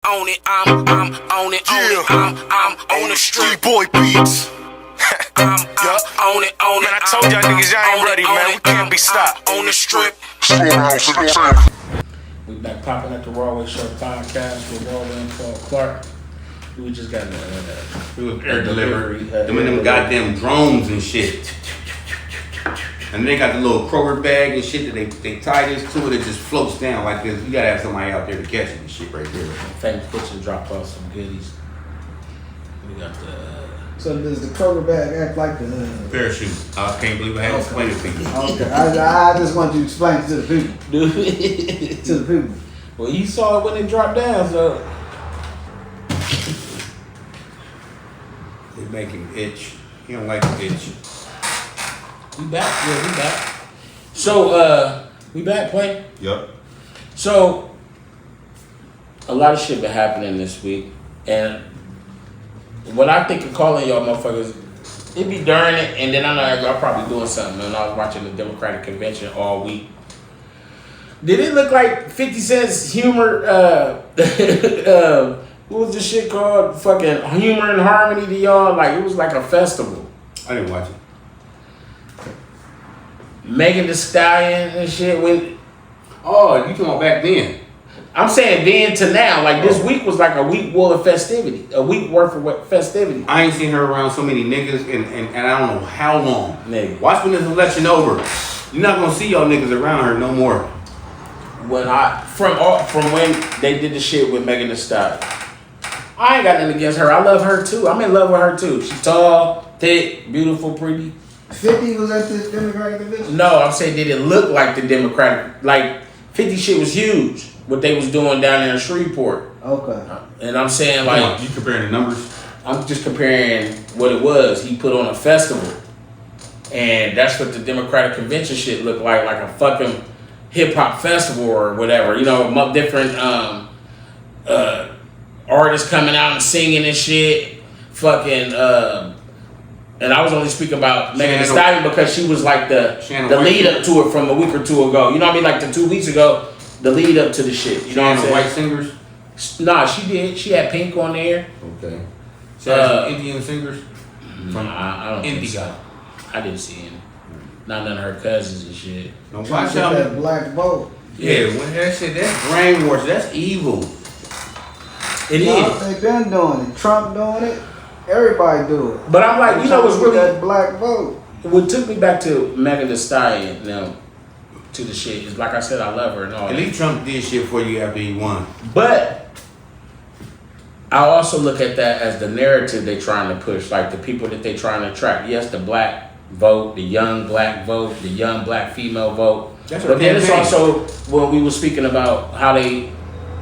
On it, I'm on it, I'm on the street. Boy beats. I'm on it, Man, I told y'all niggas y'all ain't ready, man. We can't be stopped. On the strip. We back popping at the Rawway Show podcast with Rawway and Paul Clark. We just got air delivery. Them goddamn drones and shit. And they got the little Kroger bag and shit that they tie this to it. It just floats down like this. You gotta have somebody out there to catch it and shit right there. Famous Kitchen dropped off some goodies. We got the. So does the Kroger bag act like the Parachute. I can't believe I had to explain it to you. Okay, I just want you to explain it to the people. Dude. To the people. Well, you saw it when it dropped down, so. They make him itch. He don't like to itch. We back, yeah, we back. So, we back, play? Yup. So, a lot of shit been happening this week, and what I think of calling y'all motherfuckers, it be during it, and then I know y'all probably doing something, and I was watching the Democratic Convention all week. Did it look like 50 Cent's humor, what was the shit called? Fucking Humor and Harmony to y'all? Like, it was like a festival. I didn't watch it. Megan Thee Stallion and shit. Oh, you talking about back then? I'm saying then to now. Like, this week was like a week worth of festivity. A week worth of festivity. I ain't seen her around so many niggas and I don't know how long. Nigga. Watch when this election over. You're not gonna see y'all niggas around her no more. From when they did the shit with Megan Thee Stallion. I ain't got nothing against her. I love her too. I'm in love with her too. She's tall, thick, beautiful, pretty. 50 was at the Democratic Convention? No, I'm saying did it look like the Democratic, like 50 shit was huge, what they was doing down there in Shreveport. Okay. And I'm saying Come like, on, you comparing the numbers? I'm just comparing what it was. He put on a festival. And that's what the Democratic Convention shit looked like a fucking hip hop festival or whatever. You know, different artists coming out and singing and shit. Fucking, and I was only speaking about Megan Thee Stallion because she was like the lead up to it from a week or two ago. You know what I mean? Like the 2 weeks ago, the lead up to the shit. You know what I'm saying? White singers? Nah, she did. She had Pink on there. Okay. She had some Indian singers? From I don't think so. I didn't see any. Not none of her cousins and shit. Now watch out. That black vote. Yeah, when that shit, that's brainwash. That's evil. It is. They been doing it. Trump doing it. Everybody do it. But I'm like, you know what's really that black vote. What took me back to Megan Thee Stallion now to the shit is like I said, I love her and all At that. least Trump did shit for you after he won. But I also look at that as the narrative they trying to push, like the people that they trying to attract. Yes, the black vote, the young black vote, the young black female vote. That's but then it's also when we were speaking about how they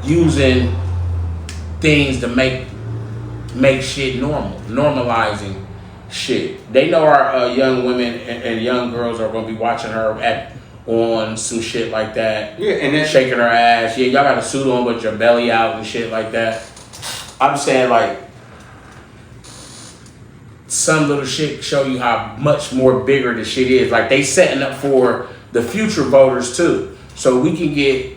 using things to make shit normal, normalizing shit. They know our young women and young girls are gonna be watching her on some shit like that. Yeah, and then shaking her ass. Yeah, y'all got a suit on with your belly out and shit like that. I'm saying like some little shit show you how much more bigger the shit is. Like they setting up for the future voters too. So we can get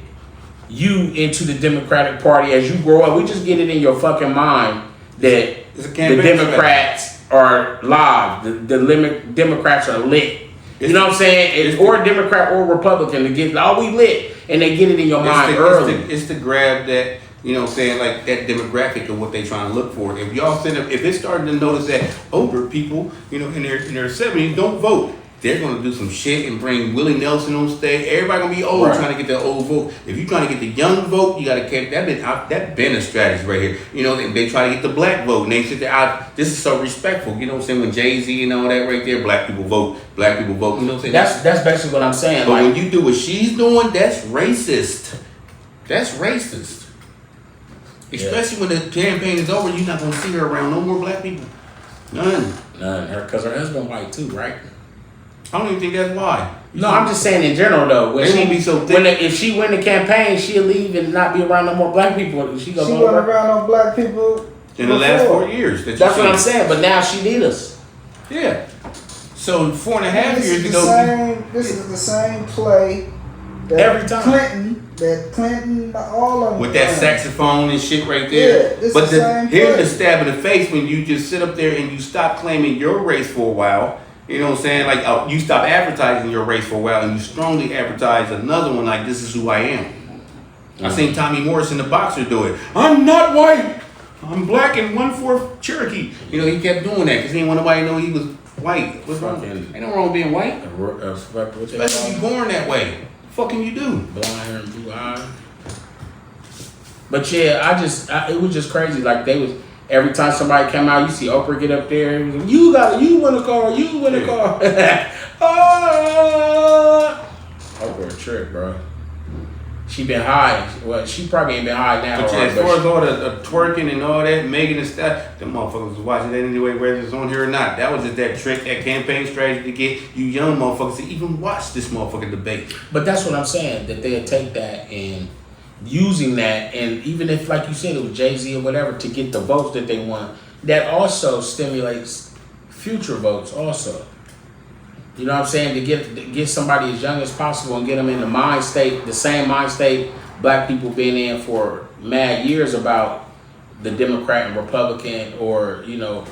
you into the Democratic Party as you grow up. We just get it in your fucking mind that the Democrats are live. The Democrats are lit. You know what I'm saying? Or Democrat or Republican to get we lit, and they get it in your mind early. It's to grab that, you know what I'm saying, like that demographic of what they trying to look for. If y'all if it's starting to notice that older people, you know, in their 70s don't vote, they're gonna do some shit and bring Willie Nelson on stage. Everybody gonna be old trying to get the old vote. If you trying to get the young vote, you gotta catch that been a strategy right here. You know, they try to get the black vote and they sit there this is so respectful. You know what I'm saying? When Jay-Z and all that right there, black people vote. You know what I'm saying? That's basically what I'm saying. But when you do what she's doing, that's racist. That's racist. Especially when the campaign is over, you're not gonna see her around no more black people. None. Because her husband white too, right? I don't even think that's why. No, I'm just saying in general though. They won't be so thick. If she win the campaign, she'll leave and not be around no more black people. She went around no black people in the last 4 years. That's what I'm saying. But now she need us. Yeah. So 4.5 years ago. This is the same play Every time. Clinton, all of them. With that done. saxophone and shit right there. Yeah, it's but the same here's the place. stab in the face when you just sit up there and you stop claiming your race for a while. You know what I'm saying? Like you stop advertising your race for a while and you strongly advertise another one like this is who I am. I seen Tommy Morrison, the boxer, do it. I'm not white. I'm black and 1/4 Cherokee. You know, he kept doing that because he didn't want nobody to know he was white. What's wrong? Ain't no wrong with being white. Especially if you born that way. What can you do? Blonde hair and blue eyes. But yeah, it was just crazy. Like they was every time somebody came out, you see Oprah get up there. And was, you win a car. Oh, Oprah a trick, bro. She been high. Well, she probably ain't been high now. But yeah, as far as all the twerking and all that, Megan and stuff, them motherfuckers was watching that anyway, whether it's on here or not. That was just that trick, that campaign strategy to get you young motherfuckers to even watch this motherfucking debate. But that's what I'm saying, that they'll take that and using that, and even if, like you said, it was Jay-Z or whatever, to get the votes that they want, that also stimulates future votes also. You know what I'm saying? To get somebody as young as possible and get them in the mind state, the same mind state black people been in for mad years about the Democrat and Republican, or, you know.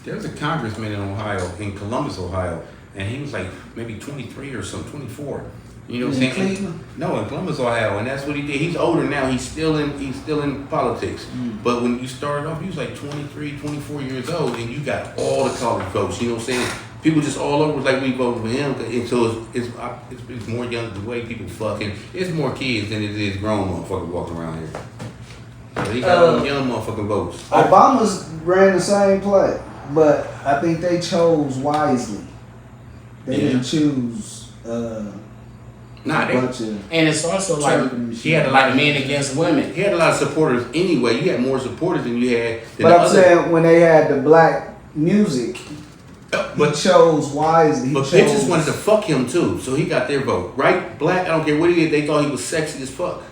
There's a congressman in Ohio, in Columbus, Ohio, and he was like maybe 23 or some 24. You know what I'm saying? Cleveland? No, in Columbus, Ohio, and that's what he did. He's older now. He's still in politics. But when you started off, he was like 23, 24 years old, and you got all the college votes. You know what I'm saying? People just all over like we voted for him, and so it's more young. The way people fucking, it's more kids than it is grown motherfuckers walking around here. So he got young motherfucking votes. Obama's ran the same play, but I think they chose wisely. They didn't choose Nah, a bunch of. And it's also like, he had a lot like of men against women. He had a lot of supporters anyway. You had more supporters than you had. Than But the I'm other. saying when they had the black music, he But chose wisely. But bitches wanted to fuck him too, so he got their vote. Right? Black, I don't care what he is, they thought he was sexy as fuck.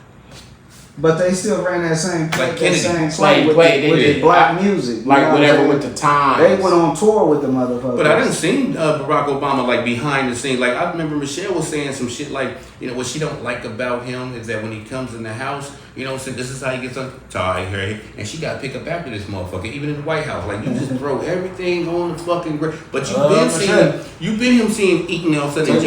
But they still ran that same play, Like Kennedy. play with the black music. you Like know whatever what I'm with saying? the times. They went on tour with the motherfuckers. But I didn't see Barack Obama like behind the scenes. Like I remember Michelle was saying some shit like, you know, what she don't like about him is that when he comes in the house, you know, so this is how he gets on tie here, and she got picked up after this motherfucker, even in the White House. Like you just throw everything on the fucking ground. But you've been him seeing eating all of a sudden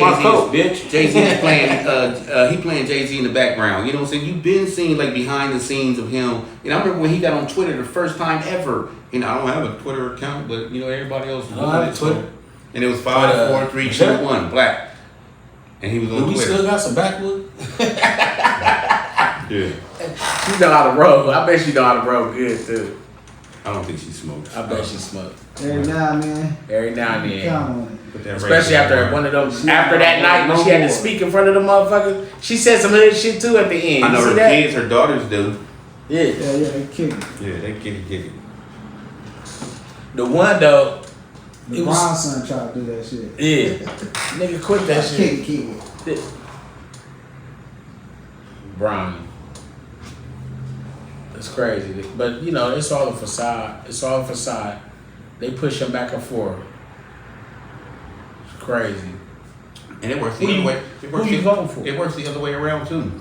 Jay-Z is playing he playing Jay-Z in the background. You know what I'm saying? You've been seeing like behind the scenes of him. And I remember when he got on Twitter the first time ever. You know, I don't have a Twitter account, but you know everybody else was on Twitter. And it was 5, 4, 3, 2, 1, black. And he was on we Twitter. still got some backwood. Yeah. She know how to roll. I bet she know how to roll good too. I don't think she smoked. I bet she smoked. Every now and then. Every now and then. Count on it. Put that Especially right after there. one of those, after that night when she had to speak in front of the motherfuckers, she said some hood shit too at the end. I know You see her that? kids, her daughters do. Yeah. Yeah, they kick it. Yeah, they get it. The one though, The it was, Brown son tried to do that shit. yeah, nigga quit that shit. Kick it. Brown. It's crazy, but you know it's all a facade. It's all a facade. They push him back and forth. It's crazy. And it works the Who other you- way. who you voting for? It works the other way around too.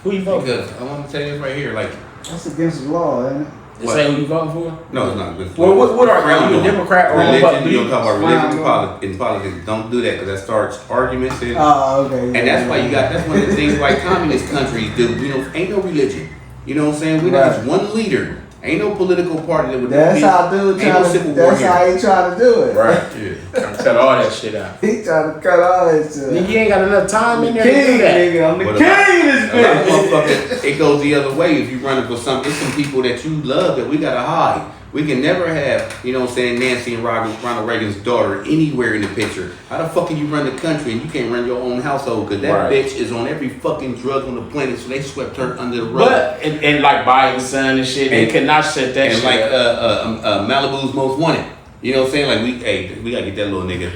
Who you voting Because for? I want to tell you this right here, like, That's against the law, ain't it? They say who you voting for? no, it's not good. Well, what are you, a Democrat or a religion? Republican? You don't talk about religion Frown in politics. Don't do that because that starts arguments. Oh, okay. And that's why that's one of the things why communist countries do. You know, ain't no religion. You know what I'm saying? We Right. have one leader. Ain't no political party that would That's be, how dude ain't no trying to. civil war That's here. how he trying to do it. Right. Yeah. Cut all that shit out. He trying to cut all that shit. Nigga, you ain't got enough time in there to King, do that. nigga. I'm the But king a lot- of this A lot of bitch. motherfuckers, it goes the other way if you running for something. There's some people that you love that we gotta hide. We can never have, you know what I'm saying, Nancy and Ronald Reagan's daughter anywhere in the picture. How the fuck can you run the country and you can't run your own household? Because that Right. bitch is on every fucking drug on the planet, so they swept her under the rug. But and like Biden's son and shit, they And- could not shut that and shit like up. Malibu's most wanted. You know what I'm saying? Like we gotta get that little nigga.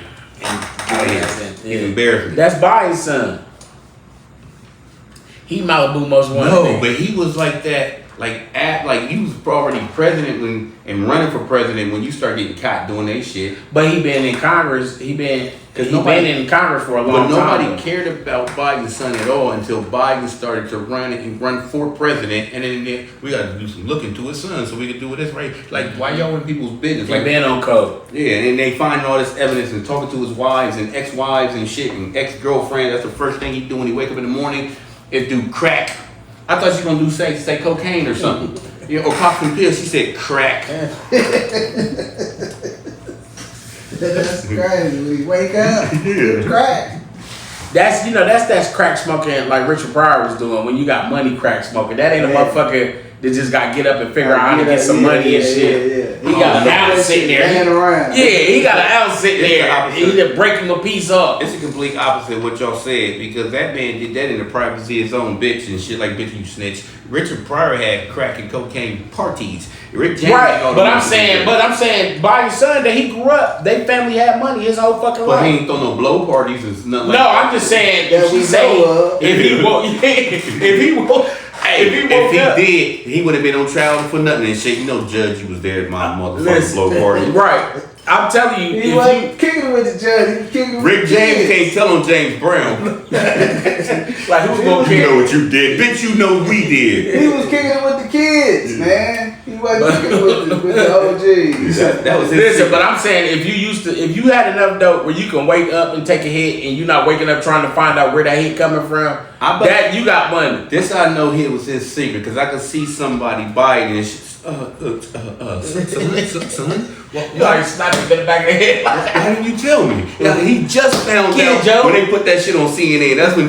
He's embarrassing. That's Biden's son. He Malibu most wanted. No, nigga. but he was like that. like you was already president and running for president when you start getting caught doing that shit. But he been in Congress. He been in Congress for a But long time. nobody cared about Biden's son at all until Biden started to run for president, and then we got to do some look into his son so we can do this right. Like, why y'all in people's business? He Like, been on code. yeah, and they find all this evidence and talking to his wives and ex-wives and shit and ex-girlfriends. That's the first thing he do when he wake up in the morning is do crack. I thought she was gonna do say cocaine or something. Yeah, or pop some pills. She said crack. That's crazy. We wake up, crack. That's crack smoking like Richard Pryor was doing when you got money crack smoking. That ain't a motherfucker that just got to get up and figure out how to get some money and shit. He got an ounce sitting there. He got an ounce sitting there. He just breaking a piece off. It's a complete opposite of what y'all said because that man did that in the privacy of his own bitch and shit like bitch you snitch. Richard Pryor had crack and cocaine parties. Rick James Right, but I'm saying Biden's son that he grew up, they family had money his whole fucking But he life. ain't throw no blow parties and nothing like No, that. I'm just saying That if we she say know of. if he woke If he up, did, he would have been on trial for nothing and shit. You know, Judge, you was there at my motherfucking Listen, blow party. right? I'm telling you, He if wasn't kicking it with the judge. He was kicking it with Rick the James kids. can't tell on James Brown. like who's gonna You care? know what you did, bitch. You know we did. He was kicking it with the kids, man. He wasn't kicking it with the OGs. That was his Listen, secret. but I'm saying if you had enough dope where you can wake up and take a hit and you're not waking up trying to find out where that hit coming from, that you got money. This I know it was his secret because I could see somebody buy it and shit. Son, You like slapping in the back of the head. why didn't you tell me? Yeah, he just found Kid out Joe. when they put that shit on CNN. That's when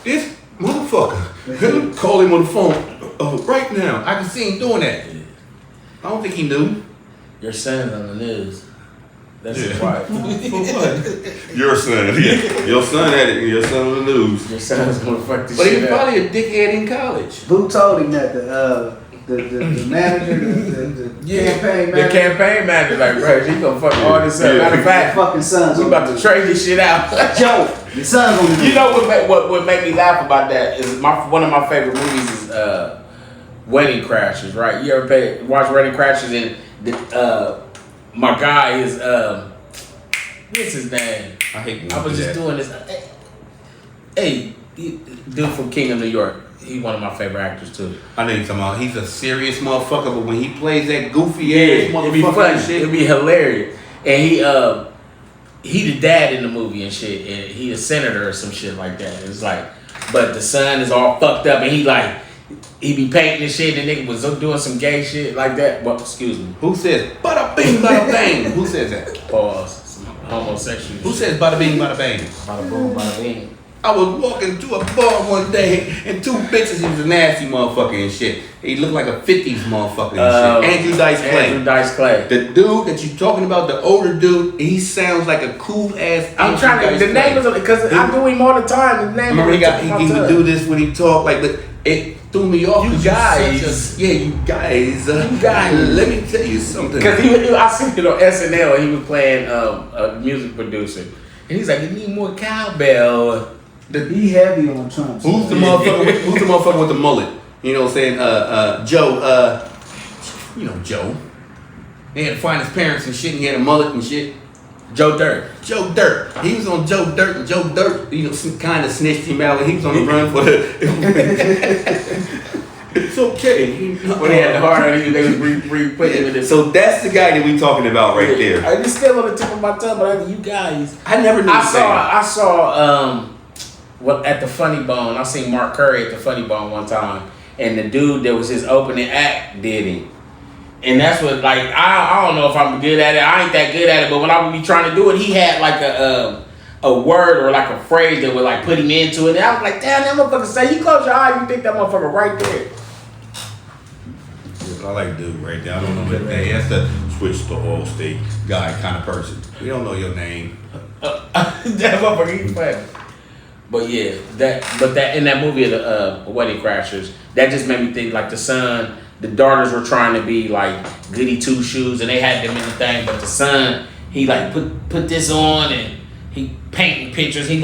this motherfucker call him on the phone right now. I can see him doing that. I don't think he knew. Your son's on the news. That's Yeah. his wife. For what? Your son, yeah. Your son had it. Your son on the news. Your son's gonna fuck this But he shit was up. probably a dickhead in college. Who told him that the manager, the campaign The manager, campaign manager, like, bro, he gonna fuck all this up. Matter of fact, fucking sons. we about to trade this shit out. Joe, your son's on the You know what made me laugh about that is one of my favorite movies is Wedding Crashers, right? You ever watch Wedding Crashers and my guy is what's his name? I hate. I was just doing this. Hey, dude from King of New York. He's one of my favorite actors too. I know you're talking about. He's a serious motherfucker, but when he plays that goofy ass It'd be motherfucker funny. and shit, It'd be hilarious. And he the dad in the movie and shit, and he a senator or some shit like that. It's like, but the son is all fucked up, and he be painting and shit, and the nigga was doing some gay shit like that. Well, excuse me. who says bada bing bada bang? Who says that? Pause. Some homosexual. Who says bada bing bada bang? Bada boom, bada bing. I was walking to a bar one day and two bitches. He was a nasty motherfucker and shit. He looked like a 50s motherfucker and shit. Andrew Dice Clay. Andrew Dice Clay. The dude that you talking about, the older dude, he sounds like a cool ass. I'm trying to. The name is because I do him all the time. The name. Remember he is would do this when he talked like, but it threw me off. You 'cause guys. you guys. You guys. Let me tell you something. Because I seen it on SNL. He was playing a music producer, and he's like, "You need more cowbell." He heavy on Trump. Who's the motherfucker? Who's the motherfucker with the mullet? You know what I'm saying? Joe. You know Joe. He had to find his parents and shit. And he had a mullet and shit. Joe Dirt. Joe Dirt. He was on Joe Dirt, and Joe Dirt, kind of snitched him out. He was on the run for It's okay. When he had the heart on him, they was re-putting him in this. So that's the guy that we talking about right there. It's still on the tip of my tongue, but you guys. I never knew. I saw at the Funny Bone. I seen Mark Curry at the Funny Bone one time, and the dude that was his opening act did it. And that's what, like, I don't know if I'm good at it. I ain't that good at it, but when I would be trying to do it, he had like a word or like a phrase that would like put him into it. And I was like, damn, that motherfucker say, you close your eye, you think that motherfucker right there. I like dude right there. I don't know that. Hey, that's the switch to all state guy kind of person. We don't know your name. That motherfucker, he's funny. But yeah, that in that movie, the Wedding Crashers, that just made me think like the daughters were trying to be like goody two shoes, and they had them in the thing, but the son, he like put this on and he painting pictures. He's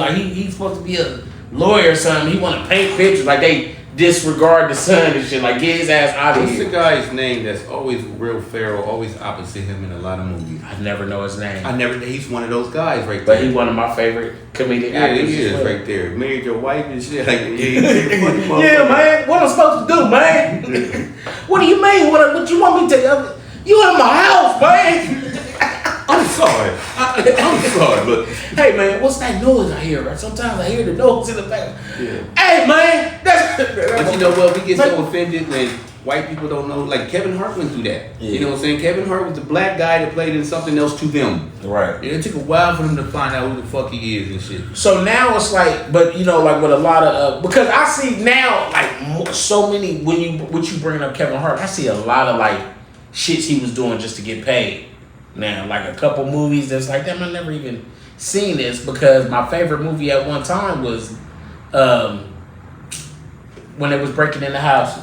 supposed to be a lawyer or something. He want to paint pictures like they disregard the son and shit. Like, get his ass out of What's the here. guy's name that's always real feral, always opposite him in a lot of movies? I never know his name. He's one of those guys right But there. he one of my favorite comedic Yeah, actors. he as is well. right there. Married your wife and shit. Like, yeah, Yeah, man. What I'm supposed to do, man? What do you mean? What you want me to tell you? You in my house, man. I'm sorry. I'm sorry, but Hey, man, what's that noise I hear? Right? Sometimes I hear the noise in the back. yeah. Hey, man. But you know what? We get so offended when white people don't know. Like Kevin Hart went through that. Yeah. You know what I'm saying? Kevin Hart was the black guy that played in something else to them. Right. It took a while for them to find out who the fuck he is and shit. So now it's like, but you know, like with a lot of because I see now like so many when you bring up Kevin Hart, I see a lot of like shits he was doing just to get paid. Now, like a couple movies that's like, damn, I never even seen this because my favorite movie at one time was when they was breaking in the house.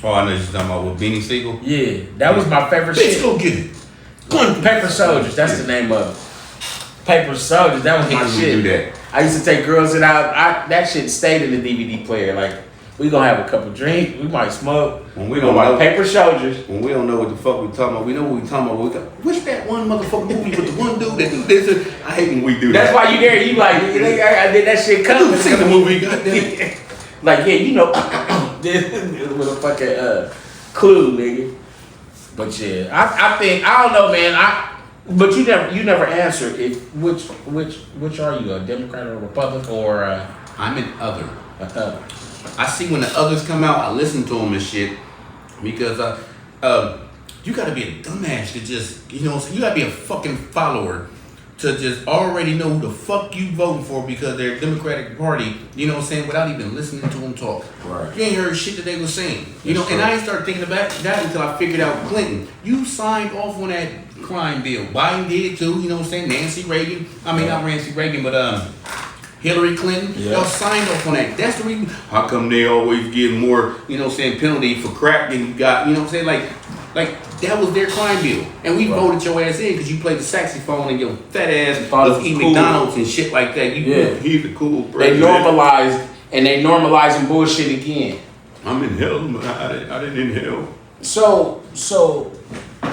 Oh, I know you're talking about with Beanie Siegel. Yeah, that was my favorite Bitch, shit. go get it. Paper Soldiers, that's the name of it. Paper Soldiers, that was my How do you shit. do that? I used to take girls and that shit stayed in the DVD player. Like, we gonna have a couple drinks, we might smoke. When we We don't gonna watch know- Paper Soldiers. When we don't know what the fuck we talking about, we know what we talking about. What's that one motherfucking movie with the one dude that do this? I hate when we do that. That's why you there, you like, nigga, I did that shit I coming. didn't see the movie, goddamn. Like, yeah, you know, with a fucking clue, nigga. But yeah, I think I don't know, man. But you never answered if which are you, a Democrat or a Republican or I'm an other. I see when the others come out, I listen to them and shit because you gotta be a dumbass to just, you know, you gotta be a fucking follower to just already know who the fuck you voting for because they're Democratic Party, you know what I'm saying, without even listening to them talk. Right. You ain't heard shit that they was saying. You That's know, and true. I ain't started thinking about that until I figured out Clinton. You signed off on that crime bill. Biden did too, you know what I'm saying? Nancy Reagan. I mean, not Nancy Reagan, but Hillary Clinton. Yeah. Y'all signed off on that. That's the reason. How come they always get more, you know what I'm saying, penalty for crack than you got, you know what I'm saying? Like that was their crime bill. And we Right. voted your ass in because you played the saxophone and your fat ass Thought it was was eating cool. McDonald's and shit like that. Yeah. He's a cool they president. normalizing bullshit again. I'm in hell, man. I didn't in hell. So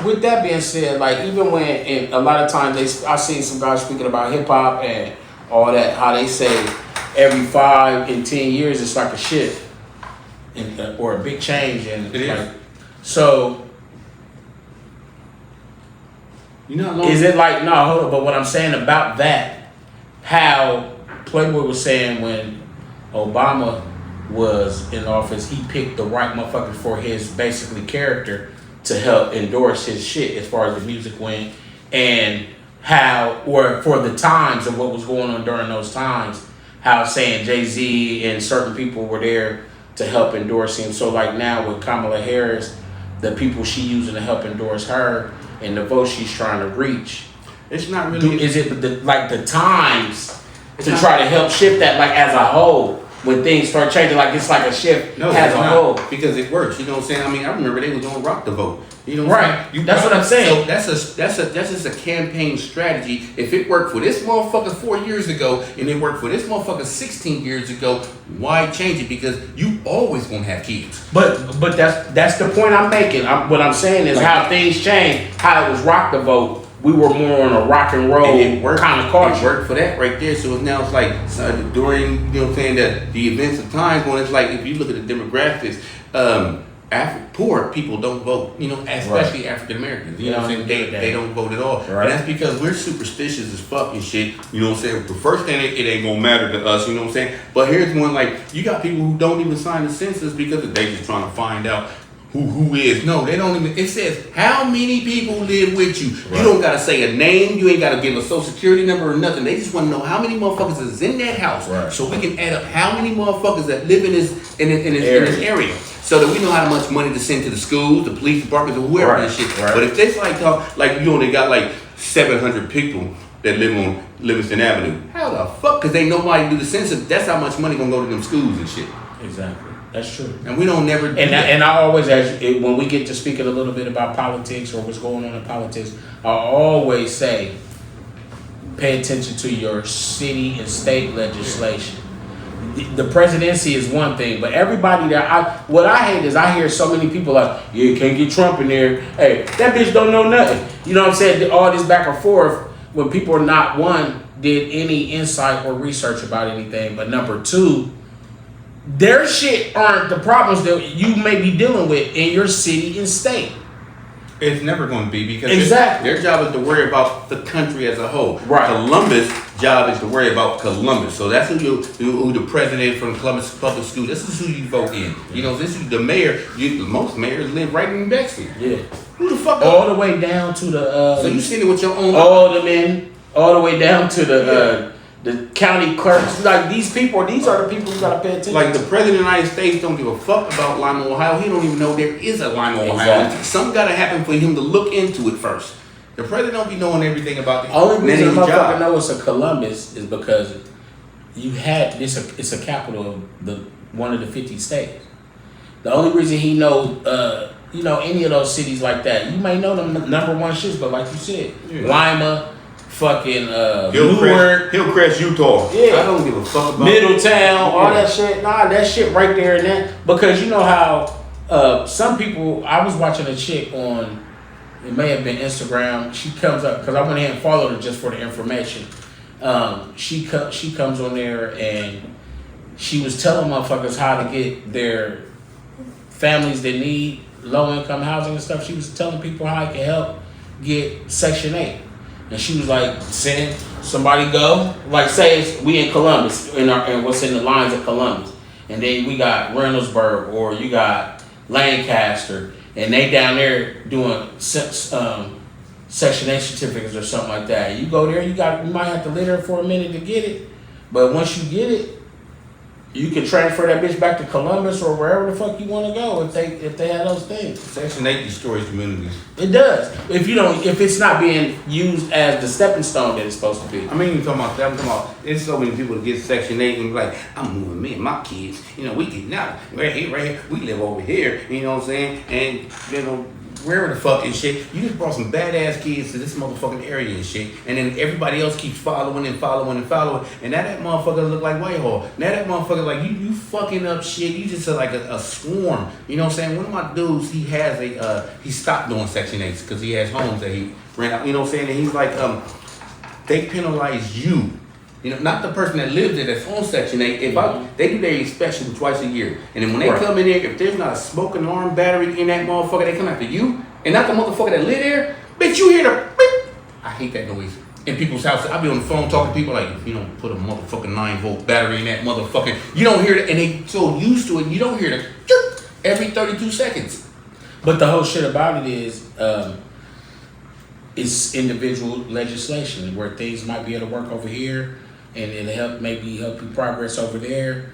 with that being said, like even when and a lot of times I seen some guys speaking about hip hop and all that, how they say every 5 and 10 years it's like a shift or a big change and It is. like so You know how long is it like no hold on, but what I'm saying about that, how Playboy was saying when Obama was in office, he picked the right motherfucker for his basically character to help endorse his shit as far as the music went, and how, or for the times of what was going on during those times, how saying Jay-Z and certain people were there to help endorse him. So like now with Kamala Harris, the people she using to help endorse her and the vote she's trying to reach, it's not really is it the times It's to not- try to help shift that like as a whole when things start changing, like it's like a shift No, as it's a not, whole. because it works. You know what I'm saying? I mean, I remember they was gonna rock the vote. You know what Right. I'm saying? That's what I'm saying. So that's just a campaign strategy. If it worked for this motherfucker 4 years ago and it worked for this motherfucker 16 years ago, why change it? Because you always gonna have kids. But that's the point I'm making. What I'm saying is Like- how things change. How it was rock the vote. We were more on a rock and roll And it worked. kind of It culture. worked for that right there. So now it's like during, you know what I'm saying, the events of times when it's like if you look at the demographics, poor people don't vote. You know, especially African Americans. You know what I'm saying? They don't vote at all. Right. And that's because we're superstitious as fuck and shit. You know what I'm saying? The first thing it ain't gonna matter to us. You know what I'm saying? But here's one like you got people who don't even sign the census because they just trying to find out. Who is? No, they don't even. It says how many people live with you. Right. You don't gotta say a name. You ain't gotta give a social security number or nothing. They just want to know how many motherfuckers is in that house, Right. so we can add up how many motherfuckers that live in this area, so that we know how much money to send to the schools, the police departments, or whoever Right. this shit. Right. But if they like you only got like 700 people that live on Livingston Avenue, how the fuck? Because ain't nobody do the census. That's how much money gonna go to them schools and shit. Exactly. That's true. And we don't never. Do And that. and I always ask when we get to speaking a little bit about politics or what's going on in politics, I always say, pay attention to your city and state legislation. the presidency is one thing, but everybody that what I hate is I hear so many people like, yeah, can't get Trump in there. Hey, that bitch don't know nothing. You know what I'm saying? All this back and forth when people are not, one, did any insight or research about anything, but number two, their shit aren't the problems that you may be dealing with in your city and state. It's never going to be because Exactly. their job is to worry about the country as a whole. Right. Columbus' job is to worry about Columbus. So that's who the president from Columbus Public School. This is who you vote in. You know, this is the mayor. Most mayors live right in Bexley. Yeah. Who the fuck? All the way down to the So you sitting with your own. aldermen, all the way down to the county clerks. Like these are the people you gotta pay attention Like to. the president of the United States don't give a fuck about Lima, Ohio. He don't even know there is a Lima, Ohio. Exactly. Something gotta happen for him to look into it first. The president don't be knowing everything about the Only reason man's motherfucker job. know it's a Columbus is because you had this. It's a capital of one of the 50 states. The only reason he knows, any of those cities like that, you may know them number one shits, but like you said, Lima, fucking Newark, Hillcrest, Utah. Yeah. I don't give a fuck about Middletown, all that shit. Nah, that shit right there and that. Because you know how some people, I was watching a chick on, it may have been Instagram. She comes up, because I went ahead and followed her just for the information. She comes on there and she was telling motherfuckers how to get their families that need low income housing and stuff. She was telling people how it can help get Section 8. And she was like, saying somebody go, like say we in Columbus, and what's in the lines of Columbus. And then we got Reynoldsburg or you got Lancaster, and they down there doing Section 8 certificates or something like that. You go there, you might have to live there for a minute to get it. But once you get it, you can transfer that bitch back to Columbus or wherever the fuck you want to go if they have those things. Section 8 destroys communities. It does. If it's not being used as the stepping stone that it's supposed to be. I mean, you're talking about that. I'm talking about, there's so many people that get Section 8 and be like, I'm moving me and my kids. You know, we getting out. Right here. We live over here. You know what I'm saying? And, wherever the fuck and shit, you just brought some badass kids to this motherfucking area and shit. And then everybody else keeps following. And now that motherfucker look like Whitehall. Now that motherfucker like, you fucking up shit. You just like a swarm. You know what I'm saying? One of my dudes, he has he stopped doing Section 8s because he has homes that he ran out. You know what I'm saying? And he's like, they penalize you. You know, not the person that lives there that's on Section 8. They do their inspection twice a year. And then when they come in there, if there's not a smoking arm battery in that motherfucker, they come after you. And not the motherfucker that live there. Bitch, you hear the beep. I hate that noise. In people's houses, I be on the phone talking to people like, if you don't put a motherfucking 9-volt battery in that motherfucker, you don't hear it. And they so used to it, you don't hear the every 32 seconds. But the whole shit about it is, it's individual legislation where things might be able to work over here and it'll help you progress over there.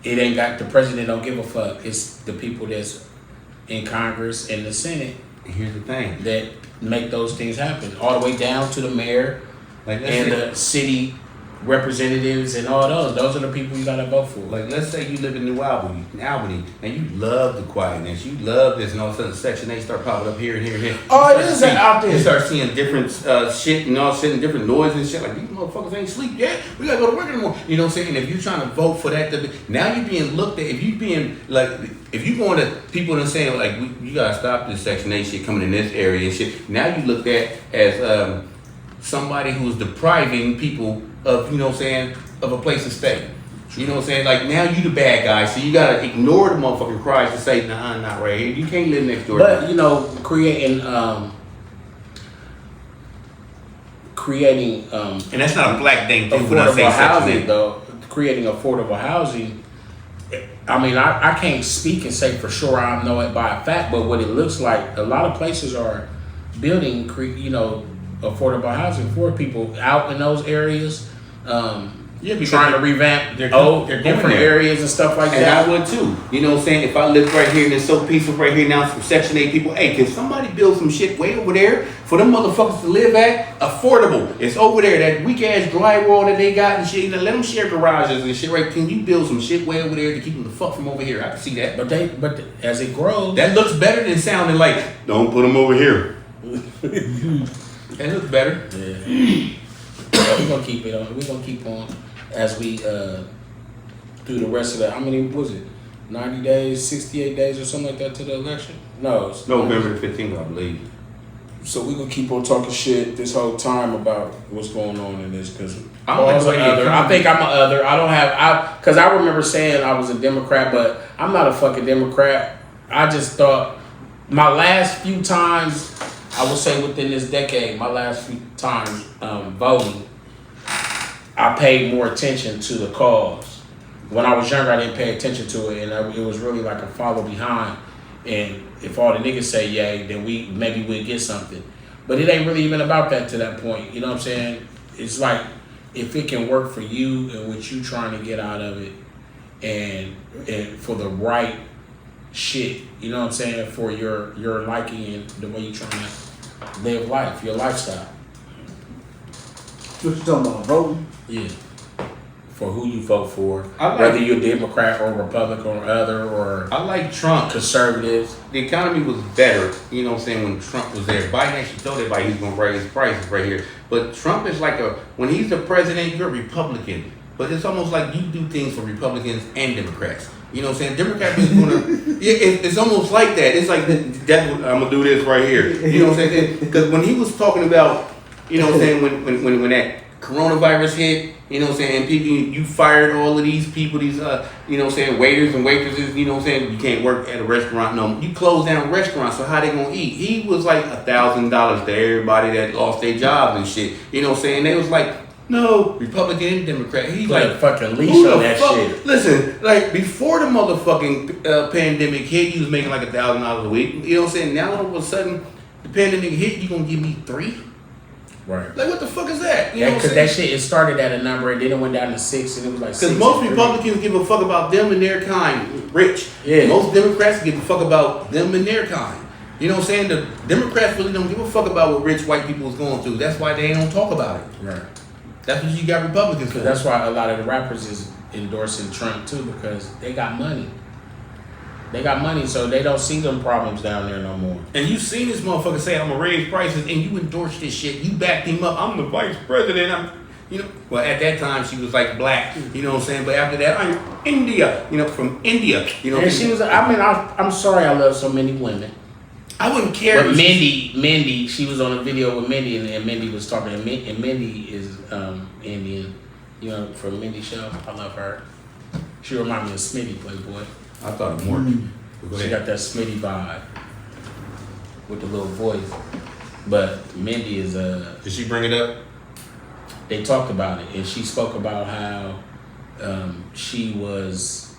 It ain't got, the president don't give a fuck. It's the people that's in Congress and the Senate. And here's the thing. That make those things happen. All the way down to the mayor and the city representatives and all those. Those are the people you gotta vote for. Like, let's say you live in New Albany, and you love the quietness, you love this, and all of a sudden Section 8 start popping up here and here and here. Oh, it is out there. You start seeing different shit and all of a sudden different noise and shit. Like, these motherfuckers ain't sleep yet. We gotta go to work anymore. You know what I'm saying? And if you're trying to vote for that, now you're being looked at. If you going to people and saying like, you gotta stop this Section 8 shit coming in this area and shit. Now you looked at as somebody who's depriving people of, you know what I'm saying, of a place to stay. You know what I'm saying? Like, now you the bad guy, so you gotta ignore the motherfucking cries and say, nah, not right here. You can't live next door. But, creating and that's not a black thing too. affordable housing, though. Creating affordable housing, I mean, I can't speak and say for sure I know it by a fact, but what it looks like, a lot of places are building, affordable housing for people out in those areas. Trying to revamp their different areas and stuff like and that. I would too. You know what I'm saying? If I lived right here and it's so peaceful right here now, some Section 8 people, hey, can somebody build some shit way over there for them motherfuckers to live at? Affordable. It's over there. That weak ass drywall that they got and shit. Let them share garages and shit, right? Can you build some shit way over there to keep them the fuck from over here? I can see that. But as it grows, that looks better than sounding like, don't put them over here. That looks better. Yeah. We're gonna keep it on. We're gonna keep on as we through the rest of the, how many was it? 90 days, 68 days or something like that to the election? No. It's November the 15th, I believe. So we gonna keep on talking shit this whole time about what's going on in this because I don't like the way the other. I economy- think I'm an other. I don't have because I remember saying I was a Democrat, but I'm not a fucking Democrat. I just thought my last few times, I would say within this decade, my last few times voting, I paid more attention to the cause. When I was younger, I didn't pay attention to it, and it was really like a follow behind. And if all the niggas say yay, then maybe we'll get something. But it ain't really even about that to that point. You know what I'm saying? It's like if it can work for you and what you trying to get out of it, and for the right shit. You know what I'm saying? For your liking and the way you trying to live life, your lifestyle. What you talking about, voting? Yeah. For who you vote for, I like- whether you're Democrat or Republican or other or I like Trump. conservatives. The economy was better, you know what I'm saying, when Trump was there. Biden actually told everybody he's going to raise prices right here. But Trump is like when he's the president, you're a Republican. But it's almost like you do things for Republicans and Democrats. You know what I'm saying? Democrats is going to, it's almost like that. It's like, I'm going to do this right here. You know what I'm saying? Because when he was talking about, you know what I'm saying, when that coronavirus hit, you know what I'm saying, people, you fired all of these people, these, you know what I'm saying, waiters and waitresses, you know what I'm saying, you can't work at a restaurant, no, you close down restaurants, so how they gonna eat? He was like $1,000 to everybody that lost their jobs and shit, you know what I'm saying, they was like, no, Republican and Democrat, he's Put like, a fucking leash who on the that fuck? shit. Listen, like, before the motherfucking pandemic hit, you was making like $1,000 a week, you know what I'm saying, now all of a sudden, the pandemic hit, you gonna give me $3? Right. Like, what the fuck is that? You Yeah, know what I'm because saying? that shit, it started at a number and then it went down to 6 and it was like 6. Because most and 3. Republicans give a fuck about them and their kind, rich. Yeah. Most Democrats give a fuck about them and their kind. You know what I'm saying? The Democrats really don't give a fuck about what rich white people is going through. That's why they don't talk about it. Right. That's what you got Republicans for. Because that's why a lot of the rappers is endorsing Trump too, because they got money. They got money, so they don't see them problems down there no more. And you seen this motherfucker say, I'm gonna raise prices, and you endorsed this shit. You backed him up. I'm the vice president. Well, at that time, she was like black, you know what I'm saying? But after that, I'm India, from India, you know what I'm And she saying? was, I'm sorry I love so many women. I wouldn't care. But if she- Mindy, she was on a video with Mindy, and Mindy was talking, and Mindy is Indian, from Mindy show. I love her. She reminds me of Smitty, Playboy. I thought it more. Go She ahead. got that Smitty vibe with the little voice. But Mindy is Did she bring it up? they talked about it, and she spoke about how she was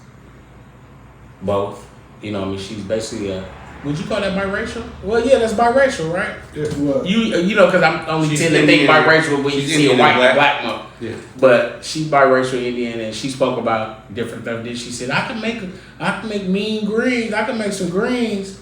both. She's basically would you call that biracial? Well, yeah, that's biracial, right? What? Because I'm only She's tend to think Indian. biracial when you She's see a Indian white and and black. black one. Yeah. But she's biracial Indian, and she spoke about different stuff. Then she said, I can make mean greens. I can make some greens.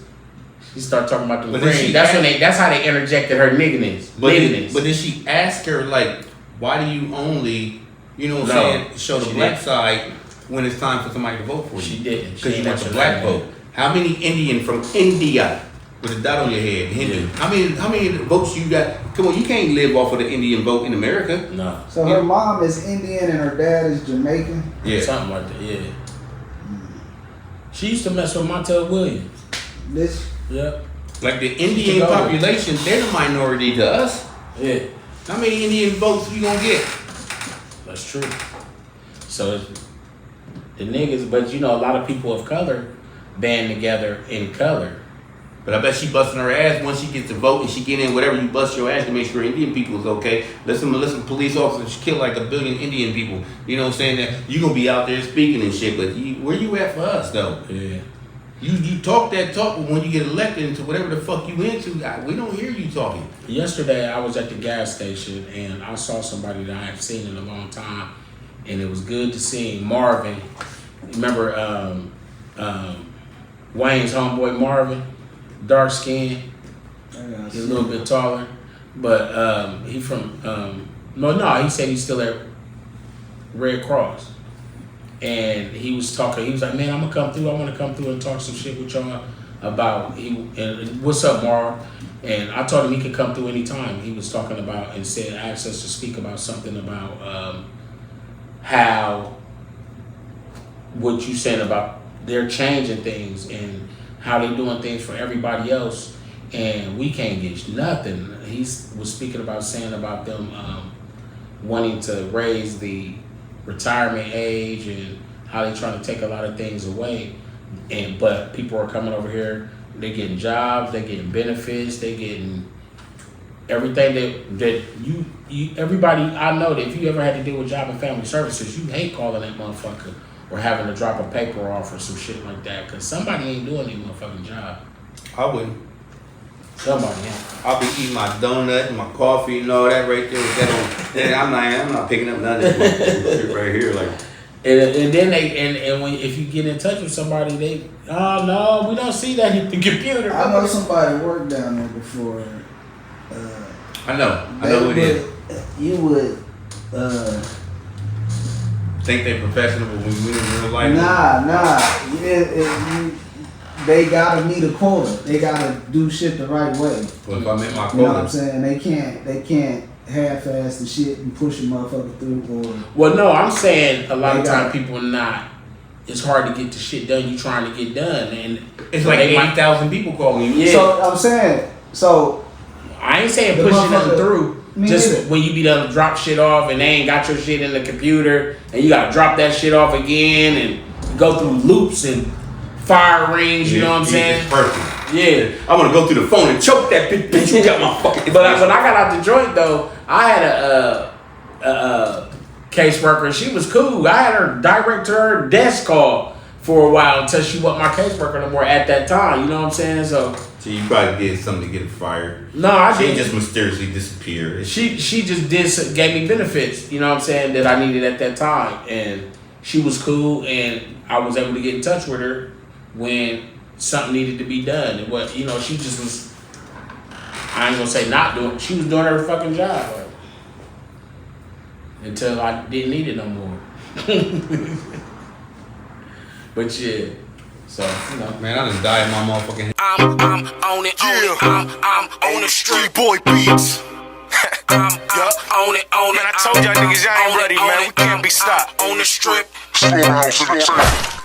She started talking about the But then she greens. asked- That's how they interjected her nigginess. But Nigginess. did she ask her, like, why do you only, you know what I'm No, saying, show the she black didn't. side when it's time for somebody to vote for you? She didn't. She Because you ain't want the answered black that. vote. How many Indian from India with a dot on your head? Hindu. Yeah. How many votes you got? Come on, you can't live off of the Indian vote in America. No. So her mom is Indian and her dad is Jamaican. Yeah. Something like that, yeah. She used to mess with Montel Williams. This Yep. Like the Indian go. population, they're the minority to us. Yeah. How many Indian votes you gonna get? That's true. So the niggas, but a lot of people of color band together in color. But I bet she busting her ass once she gets to vote and she get in whatever you bust your ass to make sure Indian people is okay. Listen, police officers kill like 1 billion Indian people. You know what I'm saying? That you gonna be out there speaking and shit, but where you at for us though? Yeah. You talk that talk, but when you get elected into whatever the fuck you into, we don't hear you talking. Yesterday I was at the gas station and I saw somebody that I haven't seen in a long time, and it was good to see Marvin. Remember Wayne's homeboy Marvin, dark skin. He's a little bit taller, but he from he said he's still at Red Cross, and he was talking. He was like, "Man, I'm gonna come through. I want to come through and talk some shit with y'all about and what's up, Marv." And I told him he could come through anytime. He was talking about and said asked us to speak about something about how what you saying about they're changing things and how they doing things for everybody else, and we can't get nothing. He was speaking about saying about them wanting to raise the retirement age and how they trying to take a lot of things away, but people are coming over here. They getting jobs, they getting benefits, they getting everything that you everybody. I know that if you ever had to deal with Job and Family Services, you hate calling that motherfucker or having to drop a paper off or some shit like that, because somebody ain't doing their motherfucking job. I wouldn't. Somebody ain't. I'll be eating my donut and my coffee and all that right there. With that on, and I'm not picking up none of this shit right here. Like, and then and when if you get in touch with somebody, they no, we don't see that in the computer. I know somebody worked down there before. I know who it is. You would Think they professional, but when we in real life, nah. They gotta meet a quota. They gotta do shit the right way. But if I met my quota, You know what I'm saying? They can't half-ass the shit and push a motherfucker through. Or Well, no, I'm saying a lot of time people are not. It's hard to get the shit done you trying to get done, and it's like 80,000 people calling you. Yeah. So I'm saying, I ain't saying The pushing nothing motherfucker- through. Me Just neither. when you be done to drop shit off and they ain't got your shit in the computer and you gotta drop that shit off again and go through loops and fire rings, you know what I'm saying? It's perfect. Yeah. I want to go through the phone and choke that bitch. You got my fucking. But when I got out the joint though, I had a caseworker. She was cool. I had her direct to her desk call for a while until she wasn't my caseworker no more at that time. You know what I'm saying? So you probably did something to get her fired. no, I She didn't. just mysteriously disappeared. She just gave me benefits, you know what I'm saying, that I needed at that time, and she was cool, and I was able to get in touch with her when something needed to be done. And what she just was, I ain't gonna say not doing, she was doing her fucking job until I didn't need it no more. But yeah, so Man, I just died in my motherfucking head. I'm on it, I'm on the street. Boy beats. I'm on it. Man, I told y'all niggas y'all ain't ready, man. We can't be stopped. On the strip. Schoolhouse entertainment.